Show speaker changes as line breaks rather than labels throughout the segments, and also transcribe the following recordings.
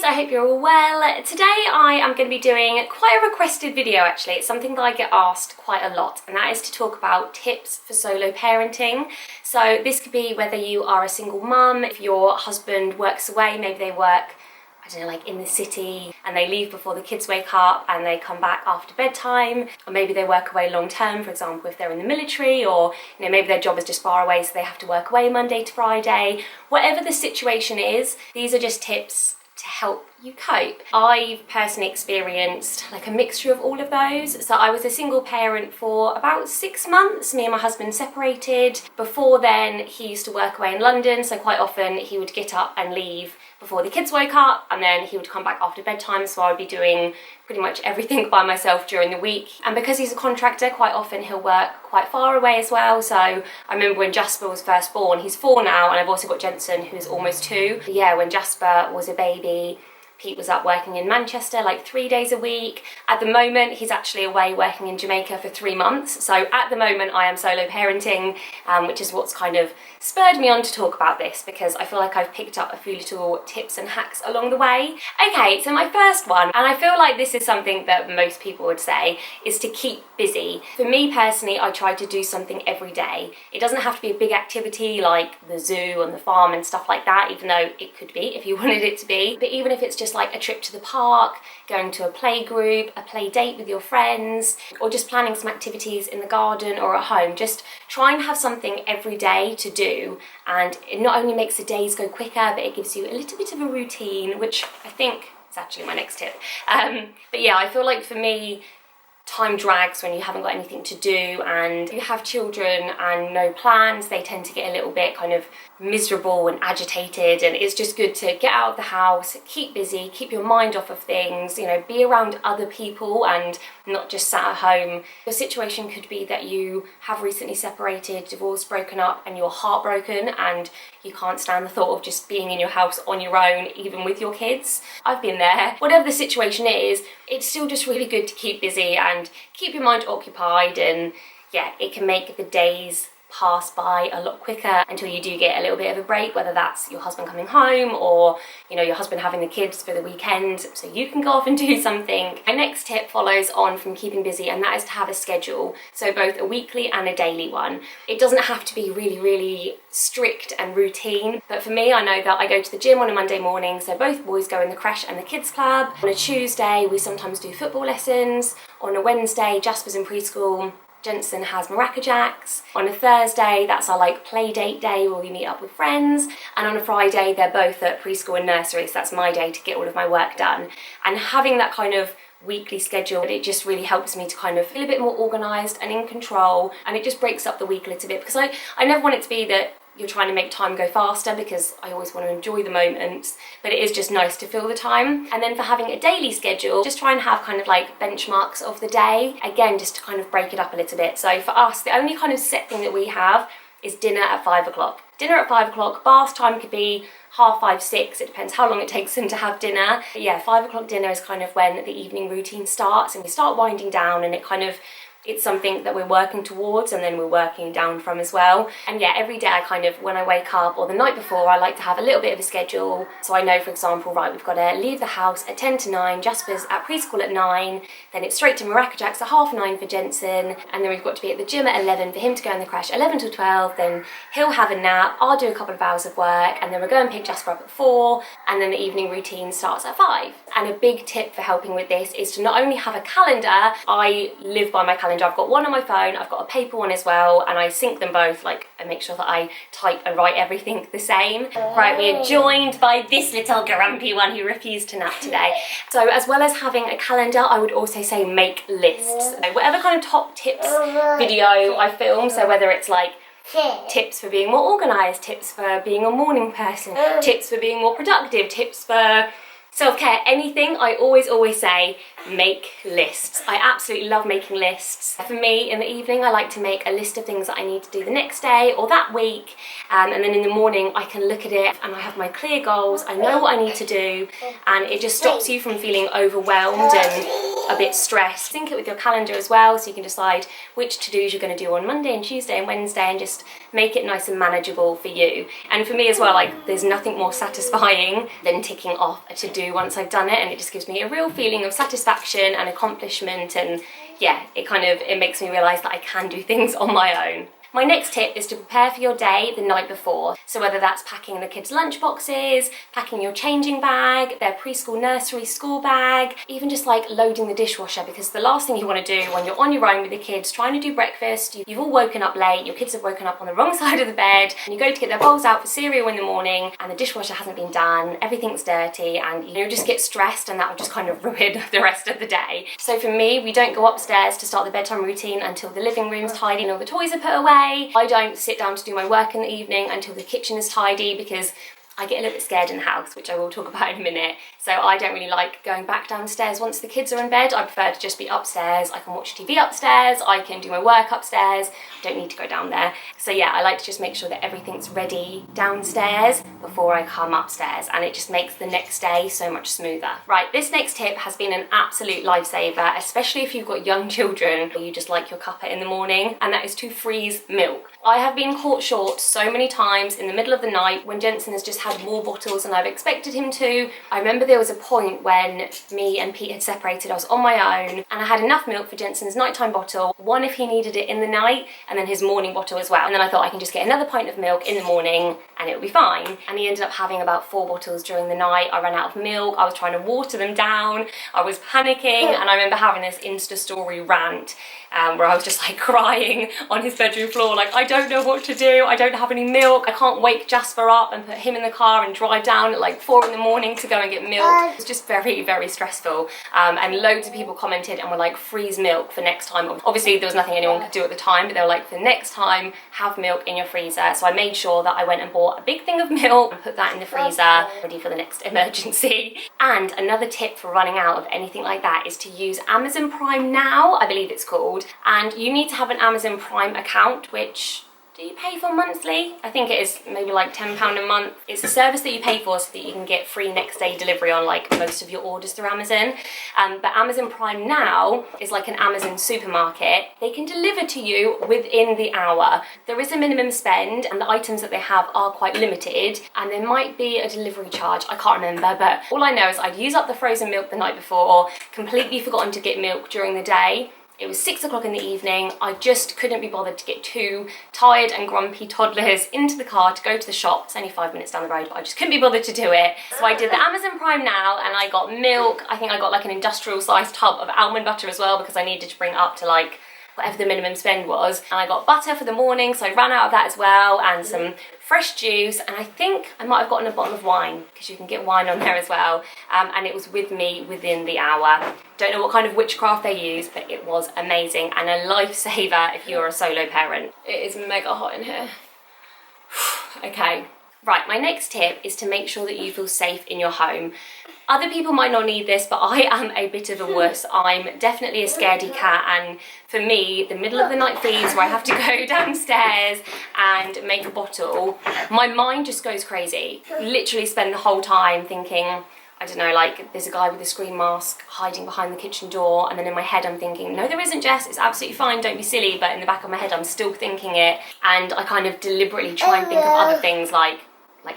I hope you're all well. Today I am going to be doing quite a requested video actually. It's something that I get asked quite a lot, and that is to talk about tips for solo parenting. So this could be whether you are a single mum, if your husband works away, maybe they work, I don't know, like in the city and they leave before the kids wake up and they come back after bedtime, or maybe they work away long term, for example if they're in the military, or maybe their job is just far away so they have to work away Monday to Friday. Whatever the situation is, these are just tips to help you cope. I've personally experienced like a mixture of all of those. So I was a single parent for about 6 months. Me and my husband separated. Before then he used to work away in London, so quite often he would get up and leave before the kids woke up, and then he would come back after bedtime, so I would be doing pretty much everything by myself during the week. And because he's a contractor, quite often he'll work quite far away as well. So I remember when Jasper was first born, he's 4 now, and I've also got Jensen who's almost 2. But yeah, when Jasper was a baby, Pete was up working in Manchester like 3 days a week. At the moment, he's actually away working in Jamaica for 3 months. So at the moment, I am solo parenting, which is what's kind of spurred me on to talk about this, because I feel like I've picked up a few little tips and hacks along the way. Okay, so my first one, and I feel like this is something that most people would say, is to keep busy. For me personally, I try to do something every day. It doesn't have to be a big activity like the zoo and the farm and stuff like that, even though it could be if you wanted it to be. But even if it's just like a trip to the park, going to a play group, a play date with your friends, or just planning some activities in the garden or at home, just try and have something every day to do, and it not only makes the days go quicker, but it gives you a little bit of a routine, which I think is actually my next tip. But yeah, I feel like for me, time drags when you haven't got anything to do, and you have children and no plans. They tend to get a little bit kind of miserable and agitated, and it's just good to get out of the house, keep busy, keep your mind off of things, be around other people and not just sat at home. Your situation could be that you have recently separated, divorced, broken up, and you're heartbroken and you can't stand the thought of just being in your house on your own, even with your kids. I've been there. Whatever the situation is, it's still just really good to keep busy and keep your mind occupied, and yeah, it can make the days pass by a lot quicker until you do get a little bit of a break, whether that's your husband coming home or your husband having the kids for the weekend so you can go off and do something. My next tip follows on from keeping busy, and that is to have a schedule, so both a weekly and a daily one. It doesn't have to be really strict and routine, but for me, I know that I go to the gym on a Monday morning, so both boys go in the creche and the kids club. On a Tuesday we sometimes do football lessons. On a Wednesday Jasper's in preschool, Jensen has Maracajacks. On a Thursday, that's our like play date day where we meet up with friends. And on a Friday, they're both at preschool and nursery, so that's my day to get all of my work done. And having that kind of weekly schedule, it just really helps me to kind of feel a bit more organised and in control, and it just breaks up the week a little bit, because I never want it to be that you're trying to make time go faster, because I always want to enjoy the moments, but it is just nice to fill the time. And then for having a daily schedule, just try and have kind of like benchmarks of the day, again just to kind of break it up a little bit. So for us, the only kind of set thing that we have is dinner at 5 o'clock. Dinner at 5 o'clock, bath time could be 5:30, 6, it depends how long it takes them to have dinner. But yeah, 5 o'clock dinner is kind of when the evening routine starts, and we start winding down, and it's something that we're working towards and then we're working down from as well. And yeah, every day I kind of, when I wake up or the night before, I like to have a little bit of a schedule. So I know, for example, right, we've got to leave the house at 10 to 9, Jasper's at preschool at 9, then it's straight to Maracajacks at 9:30 for Jensen, and then we've got to be at the gym at 11 for him to go in the creche, 11 till 12, then he'll have a nap, I'll do a couple of hours of work, and then we'll go and pick Jasper up at 4, and then the evening routine starts at 5. And a big tip for helping with this is to not only have a calendar, I live by my calendar. I've got one on my phone, I've got a paper one as well, and I sync them both, like I make sure that I type and write everything the same. Right, we are joined by this little grumpy one who refused to nap today. So as well as having a calendar, I would also say make lists. So whatever kind of top tips video I film, so whether it's like tips for being more organised, tips for being a morning person, tips for being more productive, tips for self-care, anything, I always say make lists. I absolutely love making lists. For me, in the evening, I like to make a list of things that I need to do the next day or that week, and then in the morning I can look at it and I have my clear goals, I know what I need to do, and it just stops you from feeling overwhelmed and a bit stressed. Sync it with your calendar as well, so you can decide which to-dos you're going to do on Monday and Tuesday and Wednesday, and just make it nice and manageable for you. And for me as well, like, there's nothing more satisfying than ticking off a to-do once I've done it, and it just gives me a real feeling of satisfaction and accomplishment, and yeah, it makes me realise that I can do things on my own. My next tip is to prepare for your day the night before. So whether that's packing the kids' lunch boxes, packing your changing bag, their preschool, nursery, school bag, even just like loading the dishwasher, because the last thing you want to do when you're on your own with the kids trying to do breakfast, you've all woken up late, your kids have woken up on the wrong side of the bed, and you go to get their bowls out for cereal in the morning and the dishwasher hasn't been done, everything's dirty, and you just get stressed, and that will just kind of ruin the rest of the day. So for me, we don't go upstairs to start the bedtime routine until the living room's tidy and all the toys are put away. I don't sit down to do my work in the evening until the kitchen is tidy, because I get a little bit scared in the house, which I will talk about in a minute. So I don't really like going back downstairs once the kids are in bed. I prefer to just be upstairs. I can watch TV upstairs, I can do my work upstairs. I don't need to go down there. So yeah, I like to just make sure that everything's ready downstairs before I come upstairs, and it just makes the next day so much smoother. Right, this next tip has been an absolute lifesaver, especially if you've got young children or you just like your cuppa in the morning, and that is to freeze milk. I have been caught short so many times in the middle of the night when Jensen has just had more bottles than I've expected him to. I remember there was a point when me and Pete had separated, I was on my own, and I had enough milk for Jensen's nighttime bottle, one if he needed it in the night, and then his morning bottle as well. And then I thought I can just get another pint of milk in the morning and it'll be fine. And he ended up having about 4 bottles during the night. I ran out of milk, I was trying to water them down, I was panicking, and I remember having this Insta story rant where I was just like crying on his bedroom floor, like, I don't know what to do, I don't have any milk, I can't wake Jasper up and put him in the car and drive down at like 4 in the morning to go and get milk. It was just very, very stressful, and loads of people commented and were like, freeze milk for next time. Obviously there was nothing anyone could do at the time, but they were like, for next time, have milk in your freezer. So I made sure that I went and bought a big thing of milk and put that in the freezer, ready for the next emergency. And another tip for running out of anything like that is to use Amazon Prime Now, I believe it's called, and you need to have an Amazon Prime account, which, do you pay for monthly? I think it is maybe like £10 a month. It's a service that you pay for so that you can get free next day delivery on like most of your orders through Amazon. But Amazon Prime Now is like an Amazon supermarket. They can deliver to you within the hour. There is a minimum spend, and the items that they have are quite limited, and there might be a delivery charge. I can't remember, but all I know is I'd use up the frozen milk the night before, completely forgotten to get milk during the day. It was 6 o'clock in the evening. I just couldn't be bothered to get 2 tired and grumpy toddlers into the car to go to the shop. It's only 5 minutes down the road, but I just couldn't be bothered to do it. So I did the Amazon Prime Now, and I got milk. I think I got like an industrial sized tub of almond butter as well, because I needed to bring it up to like whatever the minimum spend was. And I got butter for the morning, so I ran out of that as well, and some fresh juice, and I think I might have gotten a bottle of wine, because you can get wine on there as well, and it was with me within the hour. Don't know what kind of witchcraft they use, but it was amazing and a lifesaver if you're a solo parent. It is mega hot in here. Okay. Right, my next tip is to make sure that you feel safe in your home. Other people might not need this, but I am a bit of a wuss. I'm definitely a scaredy cat, and for me, the middle of the night feeds where I have to go downstairs and make a bottle, my mind just goes crazy. Literally spend the whole time thinking, I don't know, like there's a guy with a screen mask hiding behind the kitchen door, and then in my head I'm thinking, no there isn't, Jess, it's absolutely fine, don't be silly, but in the back of my head I'm still thinking it, and I kind of deliberately try and think of other things like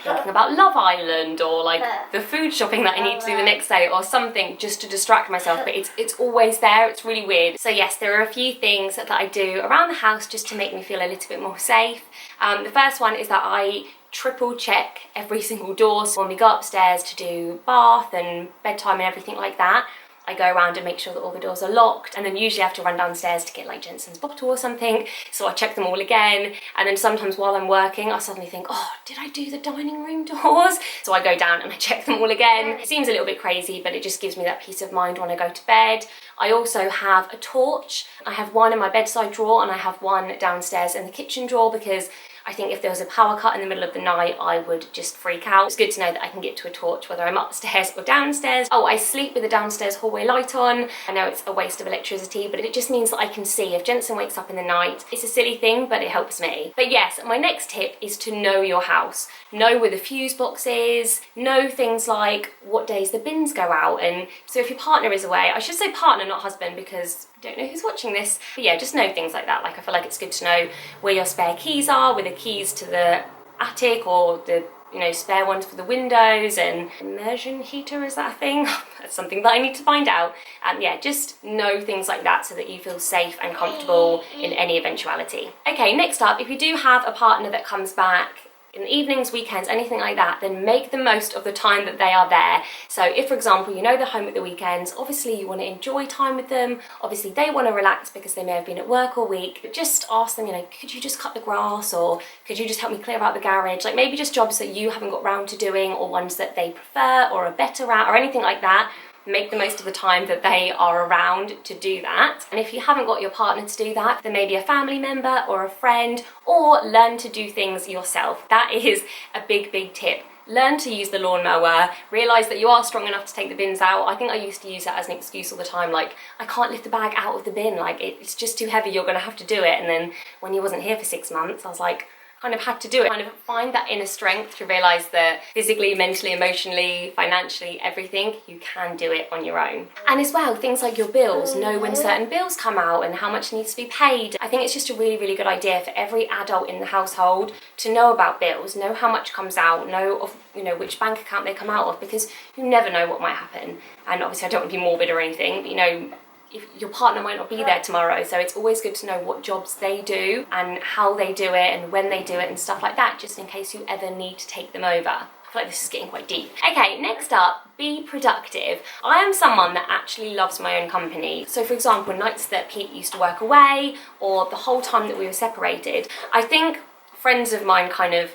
thinking about Love Island, or like the food shopping that I need to do the next day, or something just to distract myself, but it's always there. It's really weird. So yes, there are a few things that I do around the house just to make me feel a little bit more safe. The first one is that I triple check every single door. So when we go upstairs to do bath and bedtime and everything like that, I go around and make sure that all the doors are locked, and then usually I have to run downstairs to get like Jensen's bottle or something, so I check them all again. And then sometimes while I'm working I suddenly think, oh, did I do the dining room doors? So I go down and I check them all again. It seems a little bit crazy, but it just gives me that peace of mind when I go to bed. I also have a torch. I have one in my bedside drawer and I have one downstairs in the kitchen drawer, because I think if there was a power cut in the middle of the night, I would just freak out. It's good to know that I can get to a torch whether I'm upstairs or downstairs. Oh, I sleep with the downstairs hallway light on. I know it's a waste of electricity, but it just means that I can see if Jensen wakes up in the night. It's a silly thing, but it helps me. But yes, my next tip is to know your house. Know where the fuse box is, know things like what days the bins go out. And so if your partner is away, I should say partner, not husband, because I don't know who's watching this, but yeah, just know things like that. Like, I feel like it's good to know where your spare keys are, where the keys to the attic or the, you know, spare ones for the windows, and immersion heater, is that a thing? That's something that I need to find out. And yeah, just know things like that so that you feel safe and comfortable in any eventuality. Okay, next up, if you do have a partner that comes back in the evenings, weekends, anything like that, then make the most of the time that they are there. So if, for example, you know they're home at the weekends, obviously you want to enjoy time with them. Obviously they want to relax because they may have been at work all week, but just ask them, you know, could you just cut the grass, or could you just help me clear out the garage? Like, maybe just jobs that you haven't got round to doing, or ones that they prefer or are better at, or anything like that. Make the most of the time that they are around to do that. And if you haven't got your partner to do that, then maybe a family member or a friend, or learn to do things yourself. That is a big, big tip. Learn to use the lawnmower, realise that you are strong enough to take the bins out. I think I used to use that as an excuse all the time, like, I can't lift the bag out of the bin, like, it's just too heavy, you're gonna have to do it. And then when you wasn't here for 6 months, I was like, kind of had to do it. Kind of find that inner strength to realise that physically, mentally, emotionally, financially, everything, you can do it on your own. And as well, things like your bills, know when certain bills come out and how much needs to be paid. I think it's just a really, really good idea for every adult in the household to know about bills, know how much comes out, know of, you know, which bank account they come out of, because you never know what might happen. And obviously I don't want to be morbid or anything, but you know, if your partner might not be there tomorrow, so it's always good to know what jobs they do and how they do it and when they do it and stuff like that, just in case you ever need to take them over. I feel like this is getting quite deep. Okay, next up, be productive. I am someone that actually loves my own company. So for example, nights that Pete used to work away, or the whole time that we were separated, I think friends of mine kind of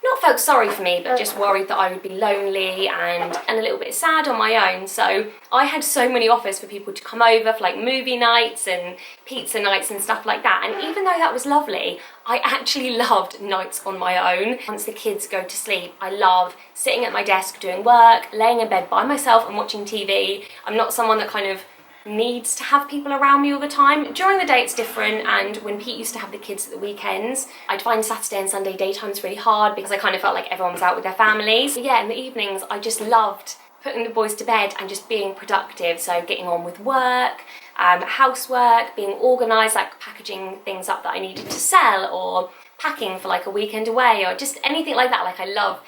not felt sorry for me, but just worried that I would be lonely and a little bit sad on my own. So I had so many offers for people to come over for like movie nights and pizza nights and stuff like that. And even though that was lovely, I actually loved nights on my own. Once the kids go to sleep, I love sitting at my desk doing work, laying in bed by myself and watching TV. I'm not someone that kind of needs to have people around me all the time. During the day it's different, and when Pete used to have the kids at the weekends, I'd find Saturday and Sunday daytimes really hard because I kind of felt like everyone was out with their families. But yeah, in the evenings I just loved putting the boys to bed and just being productive, so getting on with work, housework, being organised, like packaging things up that I needed to sell, or packing for like a weekend away, or just anything like that. Like I love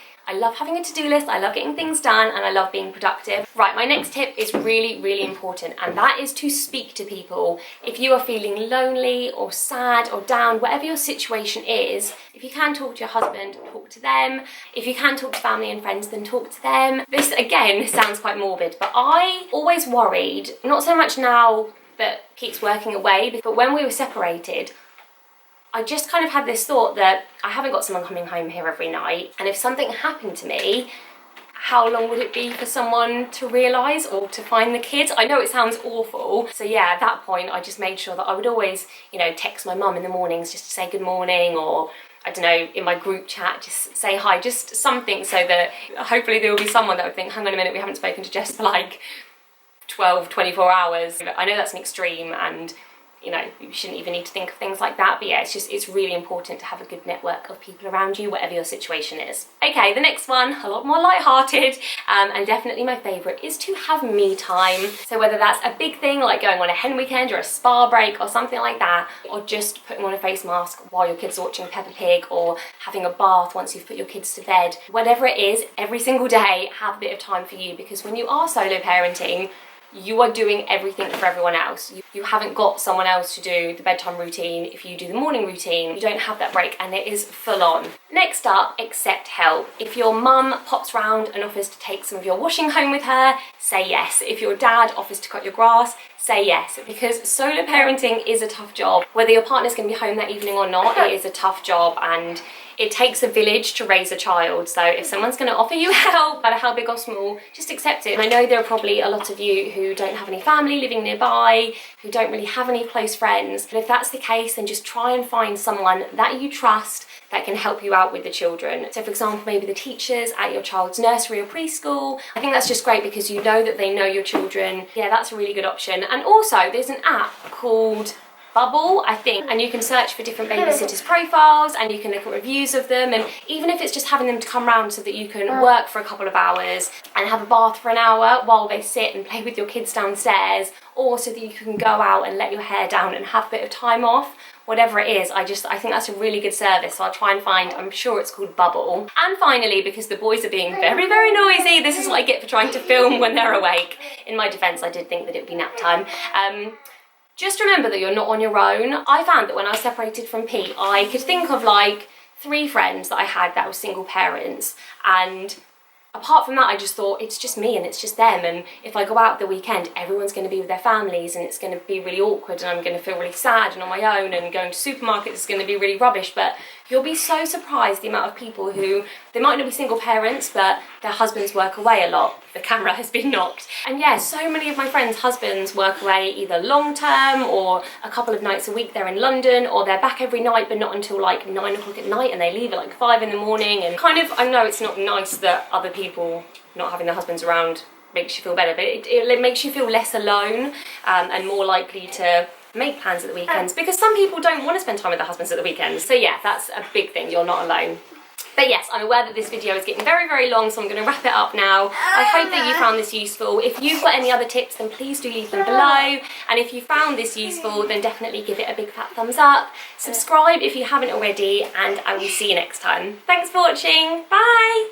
having a to-do list, I love getting things done, and I love being productive. Right, my next tip is really, really important, and that is to speak to people. If you are feeling lonely or sad or down, whatever your situation is, if you can talk to your husband, talk to them. If you can talk to family and friends, then talk to them. This, again, sounds quite morbid, but I always worried, not so much now that Pete's working away, but when we were separated, I just kind of had this thought that I haven't got someone coming home here every night, and if something happened to me, how long would it be for someone to realise or to find the kids? I know it sounds awful. So yeah, at that point I just made sure that I would always, you know, text my mum in the mornings just to say good morning, or I don't know, in my group chat just say hi, just something, so that hopefully there will be someone that would think, hang on a minute, we haven't spoken to Jess for like 12, 24 hours. I know that's an extreme, and you know, you shouldn't even need to think of things like that, but yeah, it's really important to have a good network of people around you, whatever your situation is. Okay, the next one, a lot more light-hearted, and definitely my favourite, is to have me time. So whether that's a big thing like going on a hen weekend or a spa break or something like that, or just putting on a face mask while your kids are watching Peppa Pig, or having a bath once you've put your kids to bed, whatever it is, every single day have a bit of time for you, because when you are solo parenting, you are doing everything for everyone else. You haven't got someone else to do the bedtime routine. If you do the morning routine, you don't have that break, and it is full on. Next up, accept help. If your mum pops round and offers to take some of your washing home with her, say yes. If your dad offers to cut your grass, say yes, because solo parenting is a tough job. Whether your partner's going to be home that evening or not, it is a tough job, and it takes a village to raise a child. So if someone's going to offer you help, no matter how big or small, just accept it. And I know there are probably a lot of you who don't have any family living nearby, who don't really have any close friends. But if that's the case, then just try and find someone that you trust that can help you out with the children. So for example, maybe the teachers at your child's nursery or preschool. I think that's just great because you know that they know your children. Yeah, that's a really good option. And also there's an app called Bubble, I think, and you can search for different babysitters' profiles and you can look at reviews of them, and even if it's just having them to come round so that you can work for a couple of hours and have a bath for an hour while they sit and play with your kids downstairs, or so that you can go out and let your hair down and have a bit of time off, whatever it is, I think that's a really good service. So I'll try and find, I'm sure it's called Bubble. And finally, because the boys are being very, very noisy, this is what I get for trying to film when they're awake. In my defense, I did think that it would be nap time. Just remember that you're not on your own. I found that when I was separated from Pete, I could think of like 3 friends that I had that were single parents, and apart from that, I just thought it's just me and it's just them, and if I go out the weekend, everyone's going to be with their families and it's going to be really awkward and I'm going to feel really sad and on my own, and going to supermarkets is going to be really rubbish. But you'll be so surprised the amount of people who, they might not be single parents, but their husbands work away a lot. The camera has been knocked. And yeah, so many of my friends' husbands work away either long term or a couple of nights a week they're in London, or they're back every night but not until like 9 o'clock at night, and they leave at like 5 in the morning. And kind of, I know it's not nice that other people not having their husbands around makes you feel better, but it makes you feel less alone, and more likely to make plans at the weekends, because some people don't want to spend time with their husbands at the weekends. So yeah, that's a big thing, you're not alone. But yes, I'm aware that this video is getting very, very long, so I'm going to wrap it up now. I hope that you found this useful. If you've got any other tips, then please do leave them below. And if you found this useful, then definitely give it a big fat thumbs up. Subscribe if you haven't already, and I will see you next time. Thanks for watching. Bye!